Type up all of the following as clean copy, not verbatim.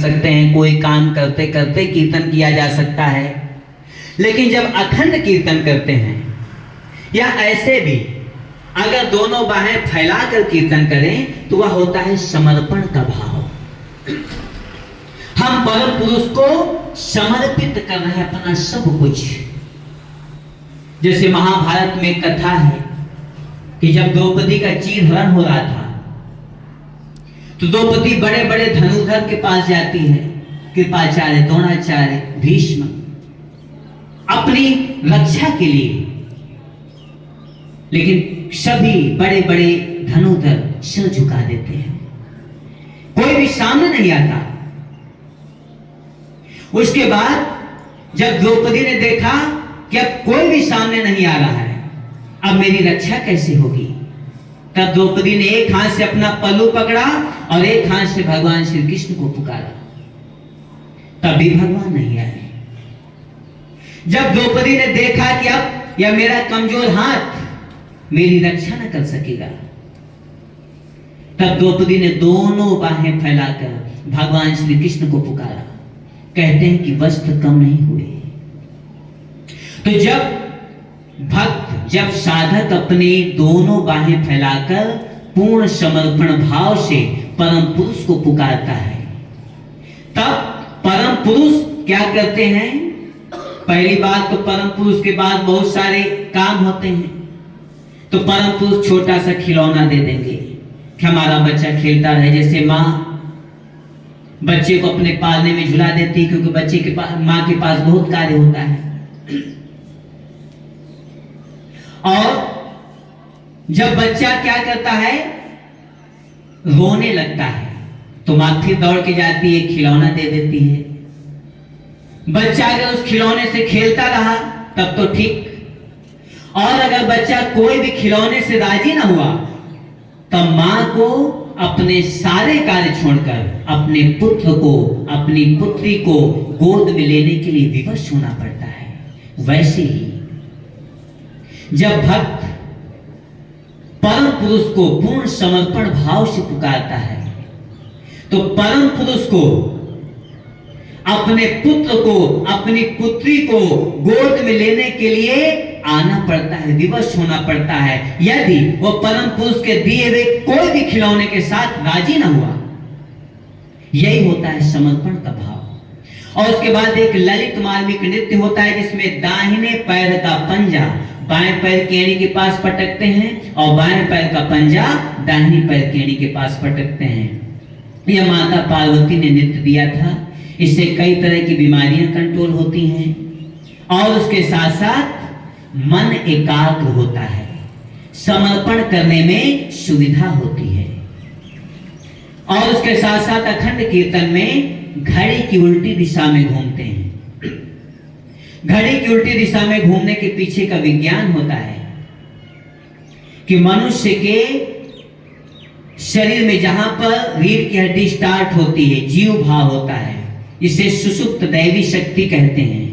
सकते हैं, कोई काम करते करते कीर्तन किया जा सकता है। लेकिन जब अखंड कीर्तन करते हैं या ऐसे भी अगर दोनों बाहें फैलाकर कीर्तन करें तो वह होता है समर्पण का भाव। हम परम पुरुष को समर्पित कर रहे हैं अपना सब कुछ। जैसे महाभारत में कथा है कि जब द्रौपदी का चीरहरण हो रहा था तो द्रौपदी बड़े बड़े धनुर्धर के पास जाती है, कृपाचार्य, द्रोणाचार्य, भीष्म, अपनी रक्षा के लिए। लेकिन सभी बड़े बड़े धनुर्धर सिर झुका देते हैं, कोई भी सामने नहीं आता। उसके बाद जब द्रौपदी ने देखा कि अब कोई भी सामने नहीं आ रहा है, अब मेरी रक्षा कैसे होगी, तब द्रौपदी ने एक हाथ से अपना पल्लू पकड़ा और एक हाथ से भगवान श्री कृष्ण को पुकारा। तभी भगवान नहीं आए। जब द्रौपदी ने देखा कि अब यह मेरा कमजोर हाथ मेरी रक्षा न कर सकेगा, तब द्रौपदी ने दोनों बाहें फैलाकर भगवान श्री कृष्ण को पुकारा। कहते हैं कि वस्त्र कम नहीं हुए। तो जब साधक अपने दोनों बाहें फैलाकर पूर्ण समर्पण भाव से परम पुरुष को पुकारता है, तब परम पुरुष क्या करते हैं? पहली बात तो परम पुरुष के बाद बहुत सारे काम होते हैं। तो परम पुरुष छोटा सा खिलौना दे देंगे कि हमारा बच्चा खेलता रहे। जैसे माँ बच्चे को अपने पालने में झुला देती है, क्योंकि बच्चे के पास, माँ के पास बहुत कार्य होता है। और जब बच्चा क्या करता है, रोने लगता है, तो माँ फिर दौड़ के जाती है, खिलौना दे देती है। बच्चा अगर उस खिलौने से खेलता रहा तब तो ठीक, और अगर बच्चा कोई भी खिलौने से राजी ना हुआ तब माँ को अपने सारे कार्य छोड़कर अपने पुत्र को, अपनी पुत्री को गोद में लेने के लिए विवश होना पड़ता है। वैसे ही जब भक्त परम पुरुष को पूर्ण समर्पण भाव से पुकारता है तो परम पुरुष को, अपने पुत्र को, अपनी पुत्री को गोद में लेने के लिए आना पड़ता है, विवश होना पड़ता है। यदि वो परम पुरुष के दिए हुए कोई भी खिलौने के साथ राजी ना हुआ, यही होता है समर्पण का भाव। और उसके बाद एक ललित मार्मिक नृत्य होता है जिसमें दाहिने पैर का पंजा बाएं पैर की एड़ी के पास पटकते हैं और बाएं पैर का पंजा दाहिनी पैर की एड़ी के पास पटकते हैं। यह माता पार्वती ने नृत्य दिया था। इससे कई तरह की बीमारियां कंट्रोल होती हैं और उसके साथ साथ मन एकाग्र होता है, समर्पण करने में सुविधा होती है। और उसके साथ साथ अखंड कीर्तन में घड़ी की उल्टी दिशा में घूमते हैं। घड़ी की उल्टी दिशा में घूमने के पीछे का विज्ञान होता है कि मनुष्य के शरीर में जहां पर रीढ़ की हड्डी स्टार्ट होती है, जीव भाव होता है, इसे सुषुप्त दैवी शक्ति कहते हैं,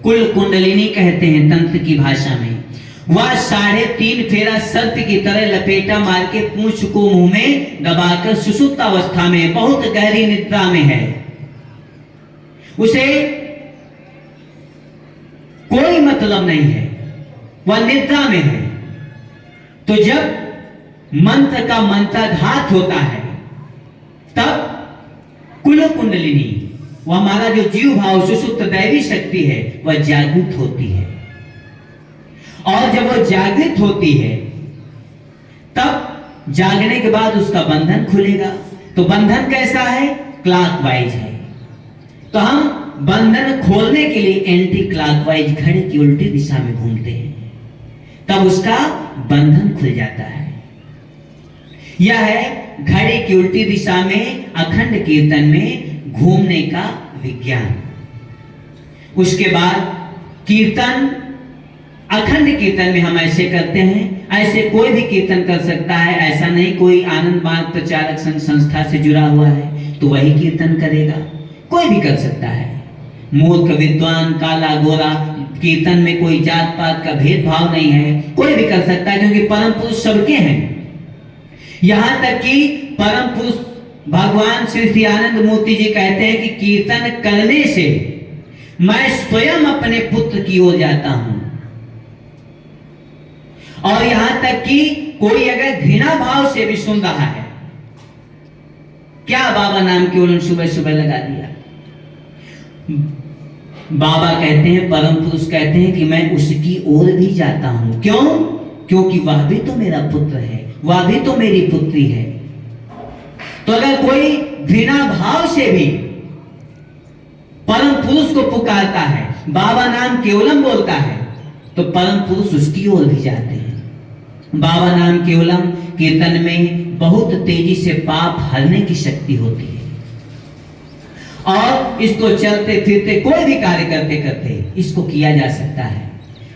कुल कुंडलिनी कहते हैं तंत्र की भाषा में। वह 3.5 फेरा सर्प की तरह लपेटा मार के पूंछ को मुंह में दबाकर सुषुप्त अवस्था में, बहुत गहरी निद्रा में है। उसे कोई मतलब नहीं है, वह निद्रा में है। तो जब मंत्र का मंत्राघात होता है तब कुल कुंडलिनी, वह हमारा जो जीव भाव सुषुप्त दैवी शक्ति है, वह जागृत होती है। और जब वह जागृत होती है तब जागने के बाद उसका बंधन खुलेगा। तो बंधन कैसा है? क्लॉकवाइज है। तो हम बंधन खोलने के लिए एंटी क्लॉकवाइज घड़ी की उल्टी दिशा में घूमते हैं, तब उसका बंधन खुल जाता है। यह है घड़ी की उल्टी दिशा में अखंड कीर्तन में घूमने का विज्ञान। उसके बाद कीर्तन, अखंड कीर्तन में हम ऐसे करते हैं, ऐसे कोई भी कीर्तन कर सकता है। ऐसा नहीं कोई आनंद मार्ग प्रचारक संस्था से जुड़ा हुआ है तो वही कीर्तन करेगा, कोई भी कर सकता है। मूर्ख, विद्वान, काला, गोरा, कीर्तन में कोई जात पात का भेदभाव नहीं है, कोई भी कर सकता है, क्योंकि परम पुरुष सबके हैं। यहां तक कि परम पुरुष भगवान श्री आनंद मूर्ति जी कहते हैं कि कीर्तन करने से मैं स्वयं अपने पुत्र की ओर जाता हूं, और यहां तक कि कोई अगर घृणा भाव से भी सुन रहा है, क्या बाबा नाम की उन्होंने सुबह सुबह लगा दिया। बाबा कहते हैं, परम पुरुष कहते हैं कि मैं उसकी ओर भी जाता हूं। क्यों? क्योंकि वह भी तो मेरा पुत्र है, वह भी तो मेरी पुत्री है। तो अगर कोई घृणा भाव से भी परम पुरुष को पुकारता है, बाबा नाम केवलम बोलता है, तो परम पुरुष उसकी ओर भी जाते हैं। बाबा नाम केवलम कीर्तन में बहुत तेजी से पाप हरने की शक्ति होती है, और इसको चलते फिरते कोई भी कार्य करते करते इसको किया जा सकता है।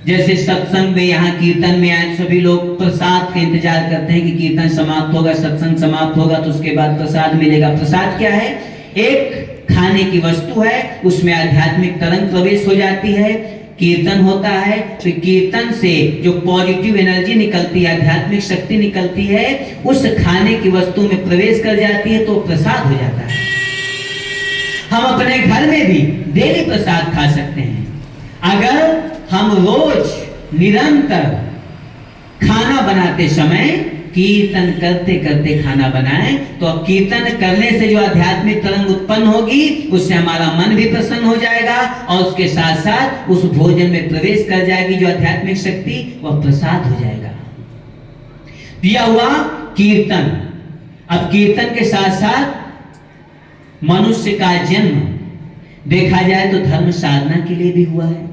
जैसे सत्संग में, यहाँ कीर्तन में आए सभी लोग प्रसाद का इंतजार करते हैं कि कीर्तन समाप्त होगा, सत्संग समाप्त होगा तो उसके बाद प्रसाद मिलेगा। प्रसाद क्या है? एक खाने की वस्तु है, उसमें आध्यात्मिक तरंग प्रवेश हो जाती है। कीर्तन होता है तो कीर्तन से जो पॉजिटिव एनर्जी निकलती है, आध्यात्मिक शक्ति निकलती है, उस खाने की वस्तु में प्रवेश कर जाती है तो प्रसाद हो जाता है। हम अपने घर में भी डेली प्रसाद खा सकते हैं। अगर हम रोज निरंतर खाना बनाते समय कीर्तन करते करते खाना बनाएं, तो कीर्तन करने से जो आध्यात्मिक तरंग उत्पन्न होगी, उससे हमारा मन भी प्रसन्न हो जाएगा, और उसके साथ साथ उस भोजन में प्रवेश कर जाएगी जो आध्यात्मिक शक्ति, वह प्रसाद हो जाएगा। दिया हुआ कीर्तन। अब कीर्तन के साथ साथ मनुष्य का जन्म देखा जाए तो धर्म साधना के लिए भी हुआ है।